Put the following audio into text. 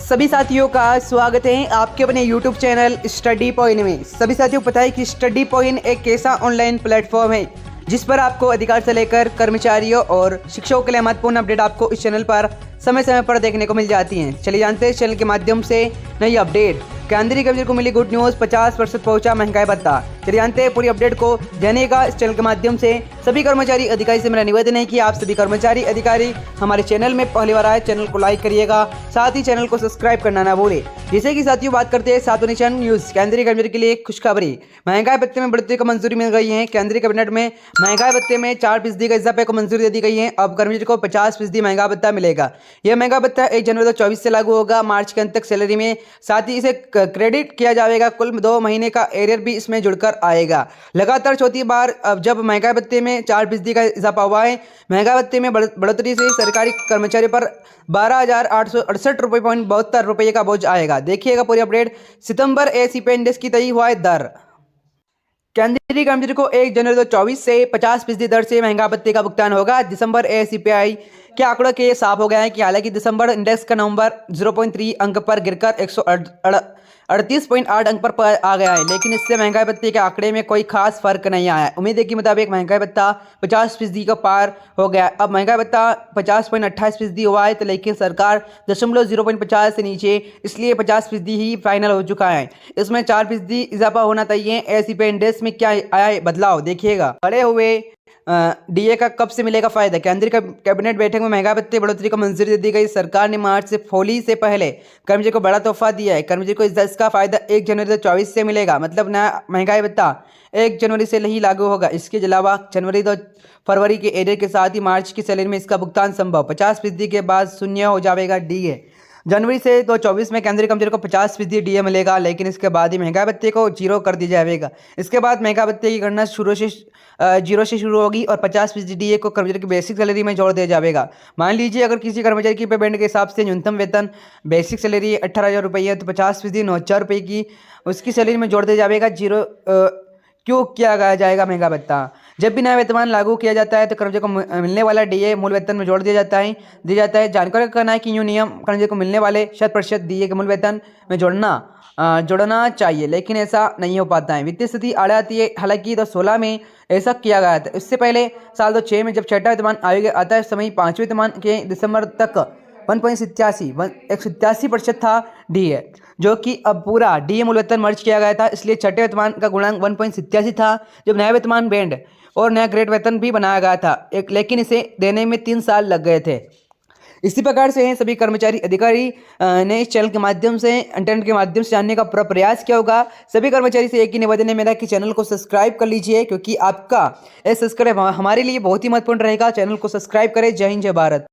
सभी साथियों का स्वागत है आपके अपने YouTube चैनल स्टडी पॉइंट में। सभी साथियों को पता है कि स्टडी पॉइंट एक ऐसा ऑनलाइन प्लेटफॉर्म है जिस पर आपको अधिकार से लेकर कर्मचारियों और शिक्षकों के लिए महत्वपूर्ण अपडेट आपको इस चैनल पर समय समय पर देखने को मिल जाती हैं। चलिए जानते हैं इस चैनल के माध्यम से नई अपडेट। केंद्रीय कैबिनेट को मिली गुड न्यूज़, 50% पहुंचा महंगाई भत्ता। चलिए जानते हैं पूरी अपडेट को जानिएगा इस चैनल के माध्यम से। सभी कर्मचारी अधिकारी से मेरा निवेदन है कि आप सभी कर्मचारी अधिकारी हमारे चैनल में पहली बार आए, चैनल को लाइक करिएगा, साथ ही चैनल को सब्सक्राइब करना ना भूले। जैसे कि साथियों बात करते हैं सातों नेशन न्यूज़। केंद्रीय कैबिनेट के लिए खुशखबरी, महंगाई भत्ते में बढ़ोतरी को मंजूरी मिल गई है। केंद्रीय कैबिनेट में महंगाई भत्ते में 4% का इजाफे को मंजूरी दे दी गई है। अब कर्मचारी को 50% महंगा भत्ता मिलेगा। यह महंगा भत्ता 1 जनवरी 2024 से लागू होगा, मार्च के अंत तक सैलरी में। साथ ही इसे क्रेडिट किया जाएगा, कुल 2 महीने का एरियर भी इसमें जुड़कर आएगा। लगातार चौथी बार अब जब महंगाई भत्ते में 4% का इजाफा हुआ है। महंगाई भत्ते में बढ़ोतरी से सरकारी कर्मचारी पर 12,868.72 का बोझ आएगा। देखिएगा पूरी अपडेट। सितंबर एसीपी इंडेक्स की तय हुआ है दर। केंद्रीय कर्मचारी को 1 जनवरी 2024 से 50% दर से महंगा भत्ते का भुगतान होगा। दिसंबर एसीपीआई के आंकड़ों के साफ हो गया है कि हालांकि दिसंबर इंडेक्स का नवंबर 0.3 अंक पर गिरकर 138.8 अंक पर आ गया है, लेकिन इससे महंगाई भत्ते के आंकड़े में कोई खास फर्क नहीं आया। उम्मीद के मुताबिक महंगाई भत्ता 50% का पार हो गया। अब महंगाई भत्ता 50.28% हुआ है, तो लेकिन सरकार 0.50 से नीचे, इसलिए 50% ही फाइनल हो चुका है। इसमें 4% इजाफा होना चाहिए। एसीपी इंडेक्स में क्या आया है बदलाव, देखिएगा। बढ़े हुए डीए का कब से मिलेगा फायदा। केंद्रीय कैबिनेट बैठक में महंगाई भत्ते बढ़ोतरी को मंजूरी दे दी गई। सरकार ने मार्च से होली से पहले कर्मचारी को बड़ा तोहफा दिया है। कर्मचारी को इसका फायदा 1 जनवरी 2024 से मिलेगा, मतलब नया महंगाई भत्ता 1 जनवरी से ही लागू होगा। इसके अलावा जनवरी 2 फरवरी के एरियर के साथ ही मार्च की सैलरी में इसका भुगतान संभव। 50% के बाद शून्य हो जाएगा डीए। जनवरी से 2024 में केंद्रीय कर्मचारी को 50% डीए मिलेगा, लेकिन इसके बाद ही महंगाई भत्ते को 0 कर दिया जाएगा। इसके बाद महंगाई भत्ते की गणना 0 से शुरू होगी और 50% डीए को कर्मचारी की बेसिक सैलरी में जोड़ दिया जाएगा। मान लीजिए अगर किसी कर्मचारी की पे बैंड के हिसाब से न्यूनतम वेतन बेसिक सैलरी 18,000 रुपये है, तो 50% 9,000 रुपये की उसकी सैलरी में जोड़ दिया जाएगा। क्यों किया जाएगा महंगा भत्ता। जब भी नया वेतन लागू किया जाता है तो कर्मचारी को मिलने वाला डीए मूल वेतन में जोड़ दिया जाता है। जानकारी का कहना है कि यूँ नियम कर्मचारी को मिलने वाले 100% डीए के मूल वेतन में जोड़ना चाहिए, लेकिन ऐसा नहीं हो पाता है। वित्तीय स्थिति आड़े आती है। हालांकि 2016 में ऐसा किया गया था। इससे पहले साल 2006 में जब छठा वेतनमान आयोग आता है, उस समय 5वें वेतनमान के दिसंबर तक 187% था डीए, जो कि अब पूरा डीए मूल वेतन मर्ज किया गया था। इसलिए छठे वेतनमान का गुणांक 187 था। जब नया वेतनमान बैंड और नया ग्रेड वेतन भी बनाया गया था, लेकिन इसे देने में 3 साल लग गए थे। इसी प्रकार से सभी कर्मचारी अधिकारी ने इस चैनल के माध्यम से, इंटरनेट के माध्यम से जानने का पूरा प्रयास किया होगा। सभी कर्मचारी से एक ही निवेदन है मेरा कि चैनल को सब्सक्राइब कर लीजिए, क्योंकि आपका ये सब्सक्राइब हमारे लिए बहुत ही महत्वपूर्ण रहेगा। चैनल को सब्सक्राइब करें। जय हिंद, जय भारत।